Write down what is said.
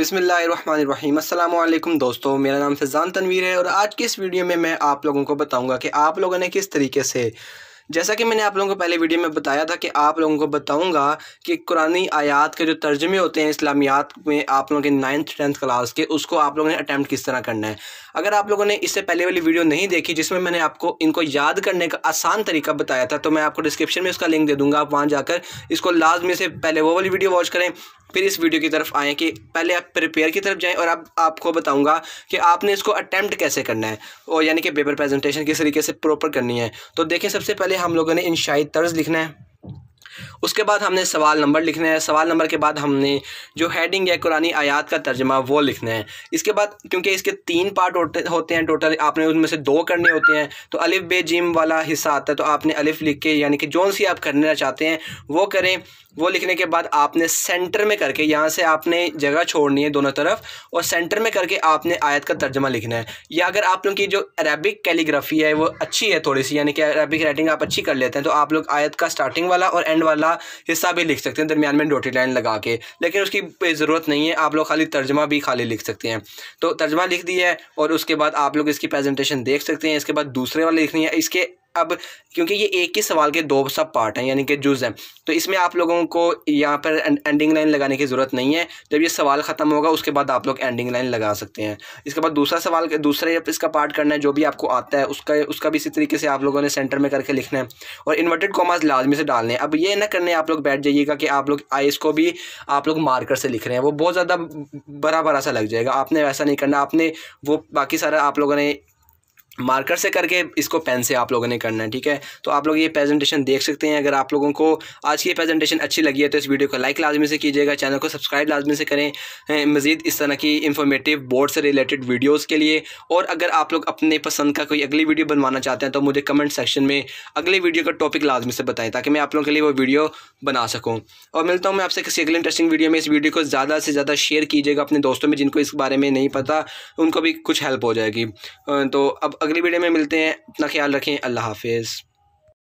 बिस्मिल्लाहिर्रहमानिर्रहीम। अस्सलामु अलैकुम दोस्तों, मेरा नाम फैज़ान तनवीर है और आज की इस वीडियो में मैं आप लोगों को बताऊंगा कि आप लोगों ने किस तरीके से, जैसा कि मैंने आप लोगों को पहले वीडियो में बताया था कि आप लोगों को बताऊंगा कि कुरानी आयात के जो तर्जुमे होते हैं इस्लामियात में आप लोगों के 9th 10th क्लास के, उसको आप लोगों ने अटैम्प्ट किस तरह करना है। अगर आप लोगों ने इससे पहले वाली वीडियो नहीं देखी जिसमें मैंने आपको इनको याद करने का आसान तरीका बताया था, तो मैं आपको डिस्क्रिप्शन में उसका लिंक दे दूँगा। आप वहाँ जाकर इसको लाजमी से पहले वो वाली वीडियो वॉच करें, फिर इस वीडियो की तरफ आएँ कि पहले आप प्रिपेयर की तरफ जाएं और अब आपको बताऊंगा कि आपने इसको अटैम्प्ट कैसे करना है, और यानी कि पेपर प्रेजेंटेशन किस तरीके से प्रॉपर करनी है। तो देखें, सबसे पहले हम लोगों ने इंशाई तर्ज लिखना है, उसके बाद हमने सवाल नंबर लिखना है, सवाल नंबर के बाद हमने जो हेडिंग है कुरानी आयात का तर्जमा वो लिखना है। इसके बाद क्योंकि इसके 3 पार्ट होते हैं टोटल, आपने उनमें से 2 करने होते हैं, तो अलिफ बे जिम वाला हिस्सा आता है, तो आपने अलिफ लिख के यानी कि जोन सी आप करना चाहते हैं वो करें। वो लिखने के बाद आपने सेंटर में करके, यहाँ से आपने जगह छोड़नी है दोनों तरफ, और सेंटर में करके आपने आयत का तर्जमा लिखना है। या अगर आप लोगों की जो अरबिक कैलीग्राफी है वो अच्छी है थोड़ी सी, यानी कि अरबिक राइटिंग आप अच्छी कर लेते हैं, तो आप लोग आयत का स्टार्टिंग वाला और एंड वाला हिस्सा भी लिख सकते हैं दरमियान में डॉटेड लाइन लगा के, लेकिन उसकी ज़रूरत नहीं है, आप लोग खाली तर्जमा भी खाली लिख सकते हैं। तो तर्जमा लिख दिया है और उसके बाद आप लोग इसकी प्रेजेंटेशन देख सकते हैं। इसके बाद दूसरे वाले लिखनी है। इसके अब क्योंकि ये एक ही सवाल के 2 सब पार्ट हैं यानी कि जुज़ हैं, तो इसमें आप लोगों को यहाँ पर एंडिंग लाइन लगाने की ज़रूरत नहीं है। जब ये सवाल ख़त्म होगा उसके बाद आप लोग एंडिंग लाइन लगा सकते हैं। इसके बाद दूसरा सवाल दूसरे इसका पार्ट करना है, जो भी आपको आता है उसका भी इसी तरीके से आप लोगों ने सेंटर में करके लिखना है, और इन्वर्टेड कॉमास लाजमी से डालने हैं। अब ये ना करने आप लोग बैठ जाइएगा कि आप लोग आइस को भी आप लोग मार्कर से लिख रहे हैं, वो बहुत ज़्यादा बड़ा बड़ा सा लग जाएगा। आपने वैसा नहीं करना, आपने वो बाकी सारा आप लोगों ने मार्कर से करके इसको पेन से आप लोगों ने करना है, ठीक है। तो आप लोग ये प्रेजेंटेशन देख सकते हैं। अगर आप लोगों को आज की ये प्रेजेंटेशन अच्छी लगी है तो इस वीडियो को लाइक लाजमी से कीजिएगा, चैनल को सब्सक्राइब लाजमी से करें मज़ीद इस तरह की इंफॉर्मेटिव बोर्ड से रिलेटेड वीडियोज़ के लिए। और अगर आप लोग अपने पसंद का कोई अगली वीडियो बनवाना चाहते हैं तो मुझे कमेंट सेक्शन में अगली वीडियो का टॉपिक लाजमी से बताएं, ताकि मैं आप लोगों के लिए वो वीडियो बना सकूँ। और मिलता हूँ मैं आपसे किसी अगली इंटरेस्टिंग वीडियो में। इस वीडियो को ज़्यादा से ज़्यादा शेयर कीजिएगा अपने दोस्तों में, जिनको इस बारे में नहीं पता उनको भी कुछ हेल्प हो जाएगी। तो अब अगली वीडियो में मिलते हैं। अपना ख्याल रखें। अल्लाह हाफिज़।